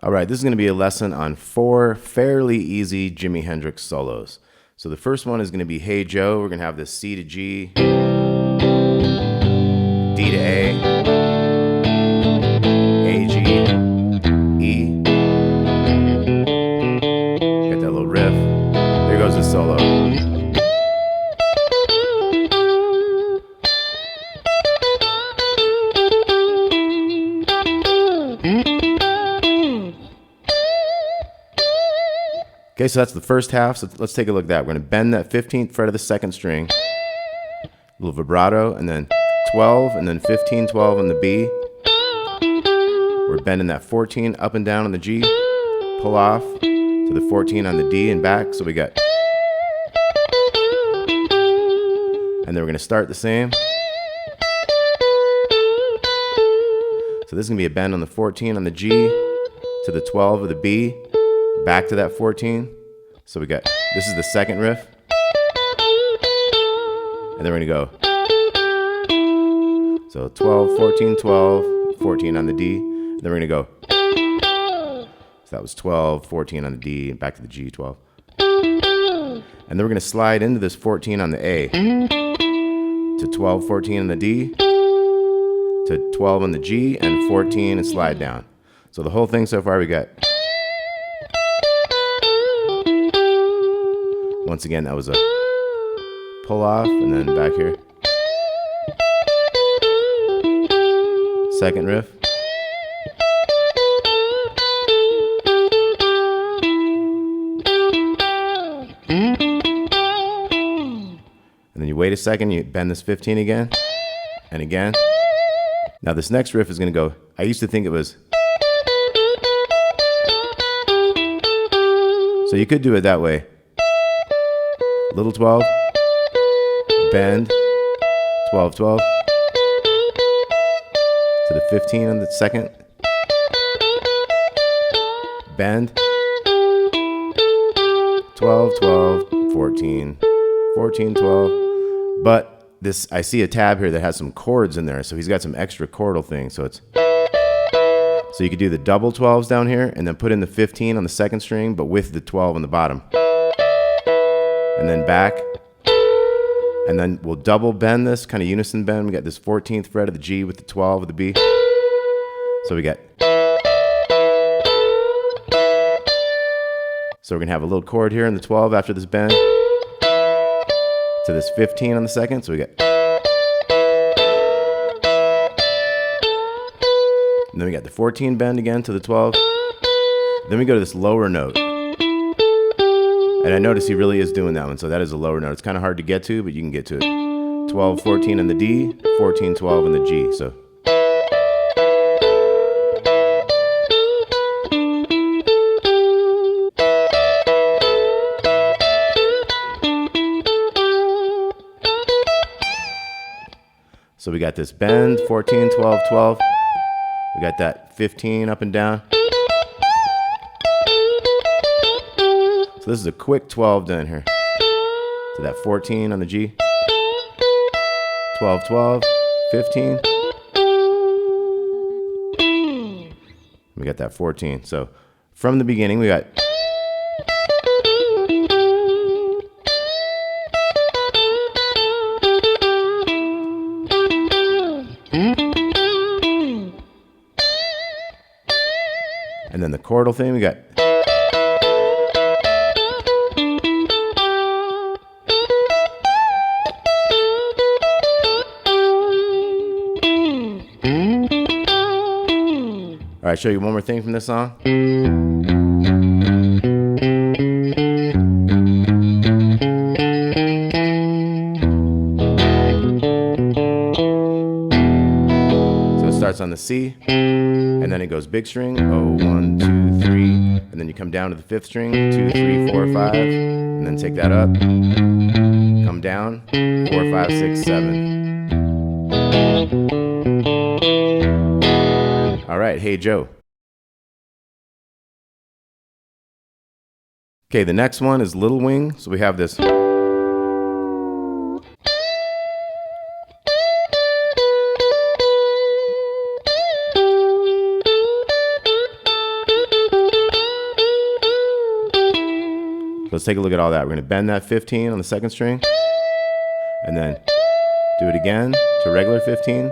All right, this is going to be a lesson on 4 fairly easy Jimi Hendrix solos. So the first one is going to be Hey Joe. We're going to have this C to G, D to A G, E. Got that little riff. Here goes the solo. Okay, so that's the first half. So let's take a look at that. We're going to bend that 15th fret of the second string, a little vibrato, and then 12, and then 15, 12 on the B. We're bending that 14 up and down on the G, pull off to the 14 on the D and back. So we got, and then we're going to start the same. So this is going to be a bend on the 14 on the G to the 12 of the B, back to that 14. So we got, this is the second riff. And then we're going to go. So 12, 14, 12, 14 on the D. And then we're going to go. So that was 12, 14 on the D, and back to the G, 12. And then we're going to slide into this 14 on the A. To 12, 14 on the D. To 12 on the G, and 14 and slide down. So the whole thing so far we got. Once again, that was a pull off, and then back here. Second riff. And then you wait a second, you bend this 15 again, and again. Now this next riff is going to go, I used to think it was. So you could do it that way. Little 12, bend, 12, 12, to the 15 on the second, bend, 12, 12, 14, 14, 12, but this, I see a tab here that has some chords in there, so he's got some extra chordal things, so it's, so you could do the double 12s down here, and then put in the 15 on the second string, but with the 12 on the bottom. And then back, and then we'll double bend this, kind of unison bend. We got this 14th fret of the G with the 12 of the B. So we got, so we're gonna have a little chord here in the 12 after this bend, to this 15 on the second, so we got, and then we got the 14 bend again to the 12, then we go to this lower note. And I notice he really is doing that one, so that is a lower note. It's kind of hard to get to, but you can get to it. 12, 14 on the D, 14, 12 on the G. So we got this bend, 14, 12, 12. We got that 15 up and down. So this is a quick 12 down here. So that 14 on the G, 12, 12, 15. We got that 14. So from the beginning, we got. And then the chordal thing, we got. All right, show you one more thing from this song. So it starts on the C, and then it goes big string, oh, 1, 2, 3, and then you come down to the 5th string, 2, 3, 4, 5, and then take that up, come down, 4, 5, 6, 7. All right, Hey Joe. Okay, the next one is Little Wing. So we have this. let's take a look at all that. We're going to bend that 15 on the second string, and then do it again to regular 15,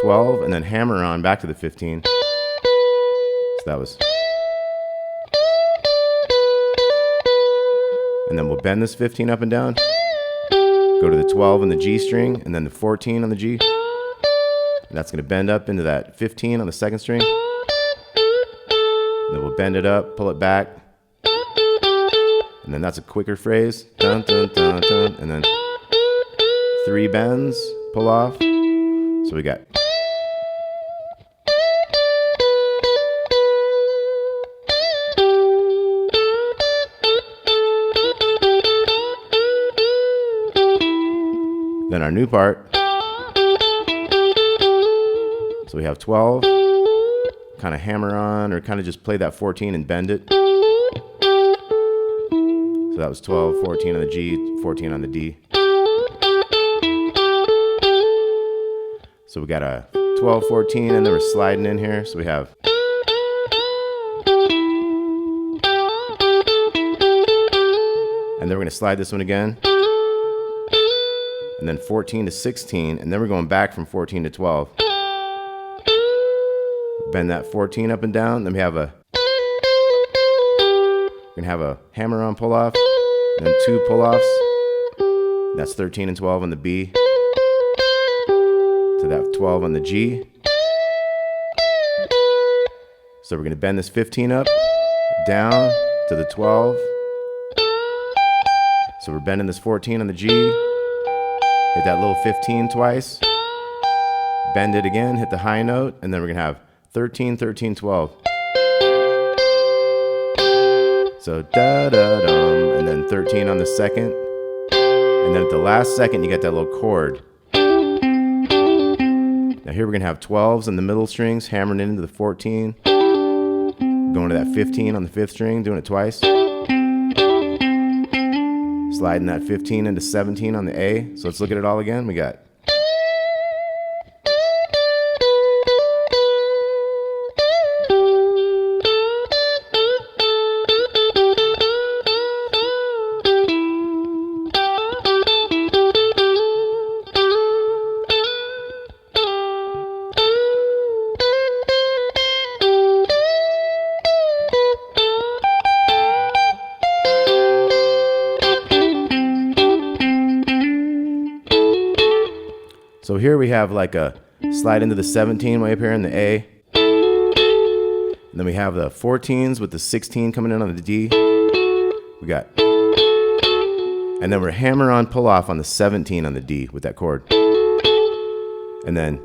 12, and then hammer on back to the 15. So that was. And then we'll bend this 15 up and down, go to the 12 on the G string, and then the 14 on the G. And that's going to bend up into that 15 on the second string. And then we'll bend it up, pull it back. And then that's a quicker phrase. Dun, dun, dun, dun. And then 3 bends, pull off. So we got. Then our new part. So we have 12, kind of hammer on, or kind of just play that 14 and bend it. So that was 12, 14 on the G, 14 on the D. So we got a 12, 14, and then we're sliding in here. So we have. And then we're going to slide this one again. And then 14 to 16, and then we're going back from 14 to 12. Bend that 14 up and down. Then we have a. We're gonna have a hammer on pull off, and then 2 pull offs. That's 13 and 12 on the B. To that 12 on the G. So we're gonna bend this 15 up, down to the 12. So we're bending this 14 on the G. Hit that little 15 twice. Bend it again, hit the high note, and then we're gonna have 13, 13, 12. So da da dum, and then 13 on the second. And then at the last second, you get that little chord. Now here we're gonna have 12s in the middle strings, hammering into the 14. Going to that 15 on the 5th string, doing it twice. Sliding that 15 into 17 on the A. So let's look at it all again. We got. So here we have like a slide into the 17 way up here in the A. And then we have the 14s with the 16 coming in on the D. We got. And then we're hammer on pull off on the 17 on the D with that chord. And then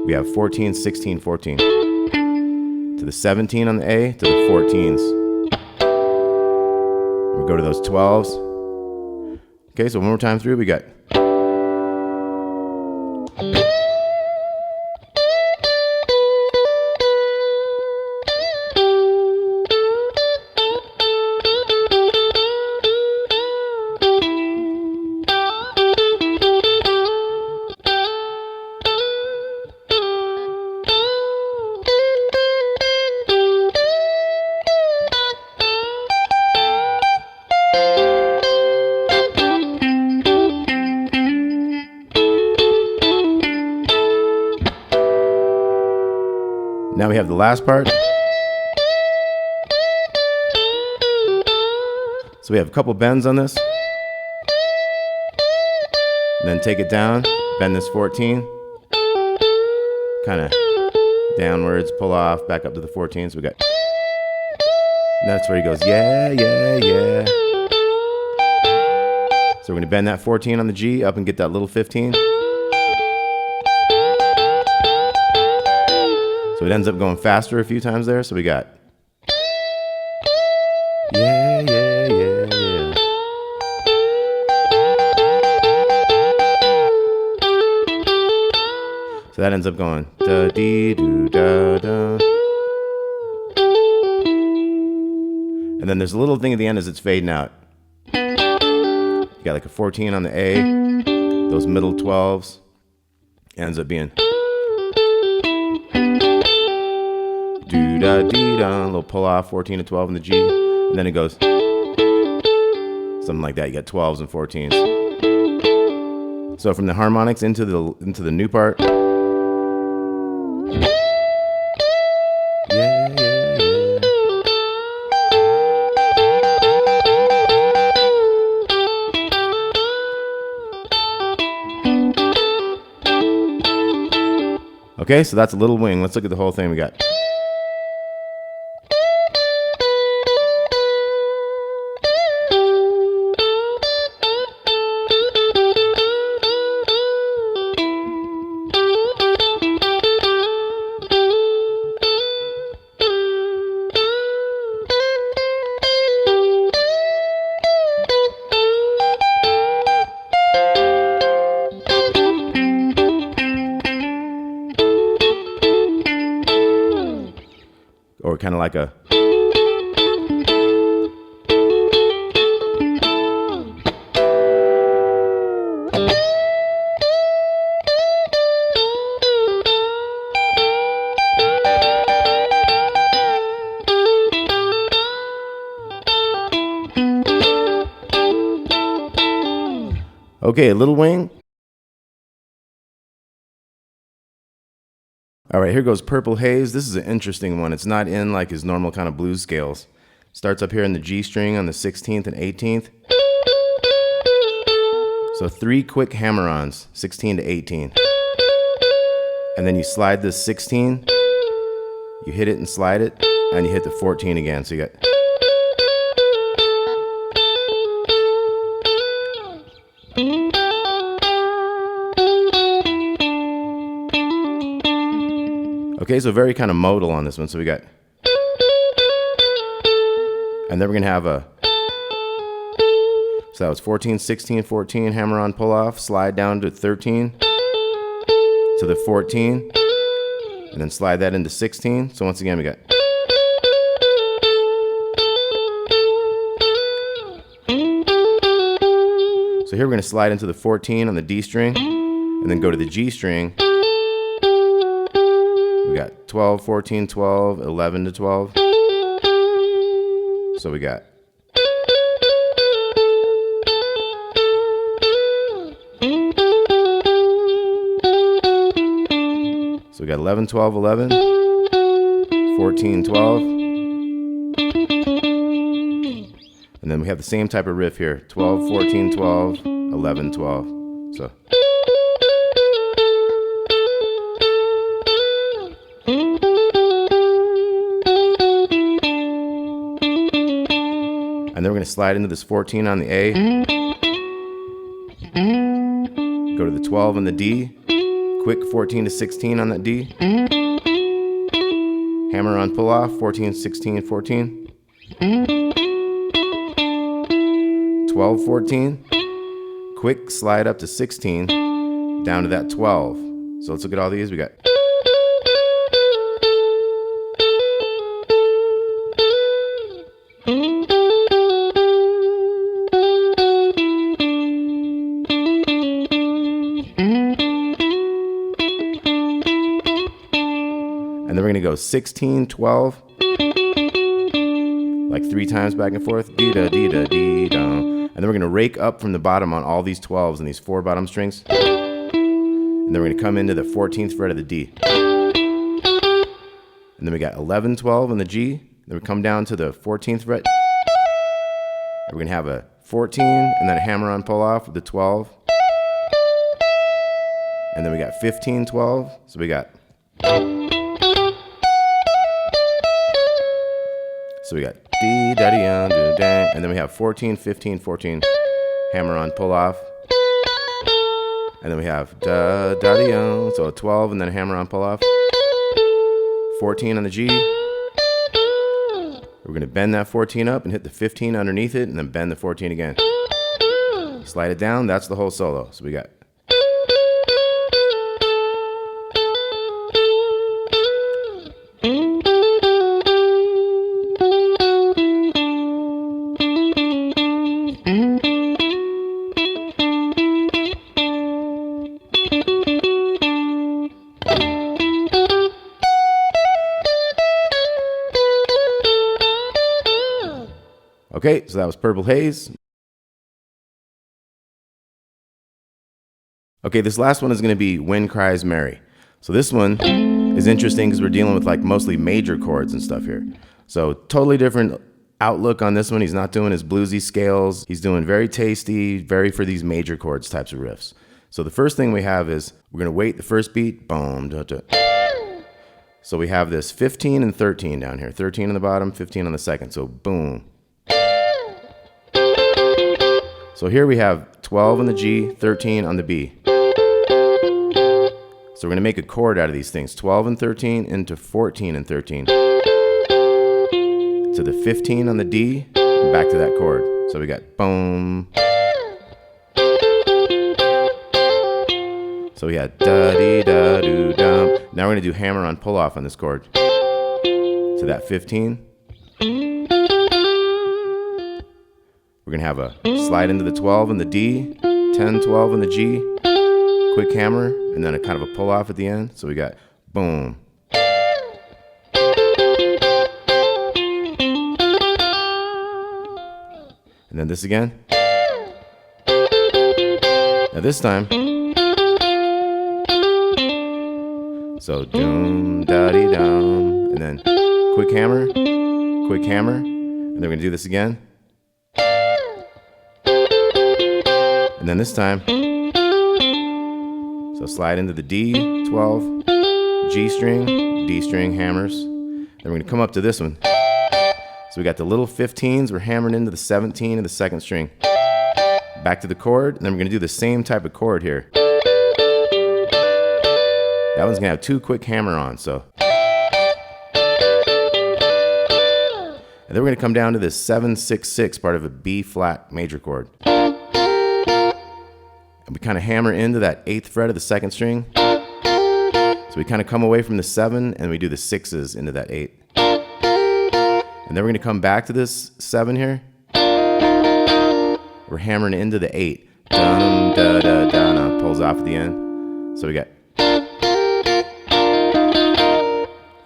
we have 14, 16, 14. To the 17 on the A, to the 14s. We go to those 12s. Okay, so one more time through, we got. Now we have the last part. So we have a couple bends on this. And then take it down, bend this 14. Kind of downwards, pull off, back up to the 14. So we got. And that's where he goes, yeah, yeah, yeah. So we're going to bend that 14 on the G up and get that little 15. So it ends up going faster a few times there. So we got. Yeah, yeah, yeah, yeah. So that ends up going da dee doo da da. And then there's a little thing at the end as it's fading out. You got like a 14 on the A, those middle 12s. It ends up being do da dee da, a little pull off, 14 to 12 in the G, and then it goes. something like that. You got 12s and 14s. So from the harmonics into the new part. Yeah, yeah, yeah. Okay, so that's a little wing. Let's look at the whole thing we got. Or kind of like a. Okay, a little wing. All right, here goes Purple Haze. This is an interesting one. It's not in like his normal kind of blues scales. Starts up here in the G string on the 16th and 18th. So 3 quick hammer-ons, 16 to 18. And then you slide this 16, you hit it and slide it, and you hit the 14 again. So you got. Okay, so very kind of modal on this one. So we got, and then we're gonna have a, so that was 14, 16, 14, hammer on, pull off, slide down to 13, to the 14, and then slide that into 16. So once again, we got. So here we're gonna slide into the 14 on the D string, and then go to the G string. We got 12, 14, 12, 11 to 12. So we got. So we got 11, 12, 11, 14, 12. And then we have the same type of riff here. 12, 14, 12, 11, 12. So. And then we're going to slide into this 14 on the A. Go to the 12 on the D. Quick 14 to 16 on that D. Hammer on pull off, 14, 16, 14. 12, 14. Quick slide up to 16. Down to that 12. So let's look at all these. We got. And then we're going to go 16, 12, like 3 times back and forth. Dee-da, dee-da, dee-da. And then we're going to rake up from the bottom on all these 12s and these 4 bottom strings. And then we're going to come into the 14th fret of the D. And then we got 11, 12 on the G. Then we come down to the 14th fret. And we're going to have a 14 and then a hammer on pull off with the 12. And then we got 15, 12. So we got. So we got D, da, dee, do, da, and then we have 14, 15, 14, hammer on, pull off. And then we have da, da, dee, so a 12 and then a hammer on, pull off. 14 on the G. We're going to bend that 14 up and hit the 15 underneath it and then bend the 14 again. Slide it down, that's the whole solo. So we got. Okay, so that was Purple Haze. Okay, this last one is going to be When Cries Mary. So this one is interesting because we're dealing with like mostly major chords and stuff here. So totally different outlook on this one. He's not doing his bluesy scales. He's doing very tasty, very for these major chords types of riffs. So the first thing we have is we're going to wait the first beat. Boom. Da, da. So we have this 15 and 13 down here. 13 on the bottom, 15 on the second. So boom. So here we have 12 on the G, 13 on the B. So we're going to make a chord out of these things. 12 and 13 into 14 and 13. To the 15 on the D, and back to that chord. So we got boom. So we had da-dee-da-doo-dum. Now we're going to do hammer on pull-off on this chord. To that 15. We're going to have a slide into the 12 in the D, 10, 12 in the G, quick hammer, and then a kind of a pull-off at the end. So we got boom. And then this again. Now this time. So doom, da-dee, dum. And then quick hammer, and then we're going to do this again. And then this time, so slide into the D, 12, G string, D string, hammers. Then we're going to come up to this one. So we got the little 15s, we're hammering into the 17 of the second string. Back to the chord, and then we're going to do the same type of chord here. That one's going to have two quick hammer-ons, so. And then we're going to come down to this 7-6-6 part of a B flat major chord. And we kind of hammer into that 8th fret of the second string. So we kind of come away from the 7 and we do the 6s into that 8. And then we're going to come back to this 7 here. We're hammering into the 8. Dum, da, da, da, da, pulls off at the end. So we got. Then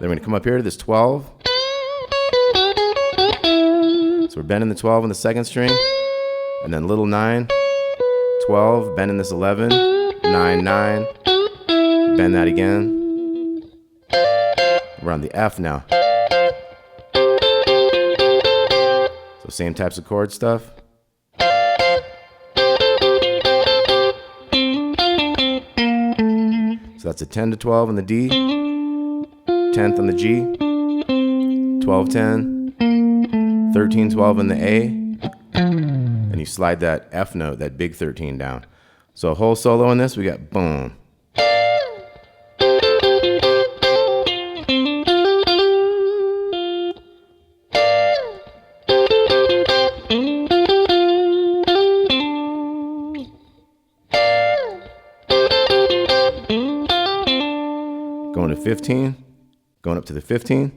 we're going to come up here to this 12. So we're bending the 12 on the second string. And then little 9. 12, bending this 11, 9, 9, bend that again. We're on the F now. So same types of chord stuff. So that's a 10 to 12 on the D, 10th on the G, 12, 10, 13, 12 on the A. And you slide that F note, that big 13 down. So a whole solo in this, we got boom. Going to 15, going up to the 15.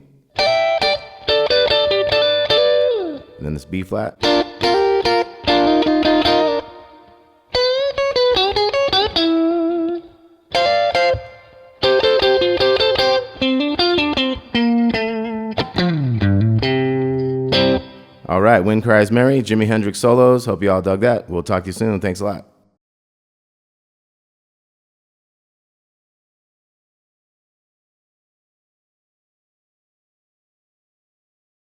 And then this B flat. All right, When Cries Mary, Jimi Hendrix solos. Hope you all dug that. We'll talk to you soon. Thanks a lot.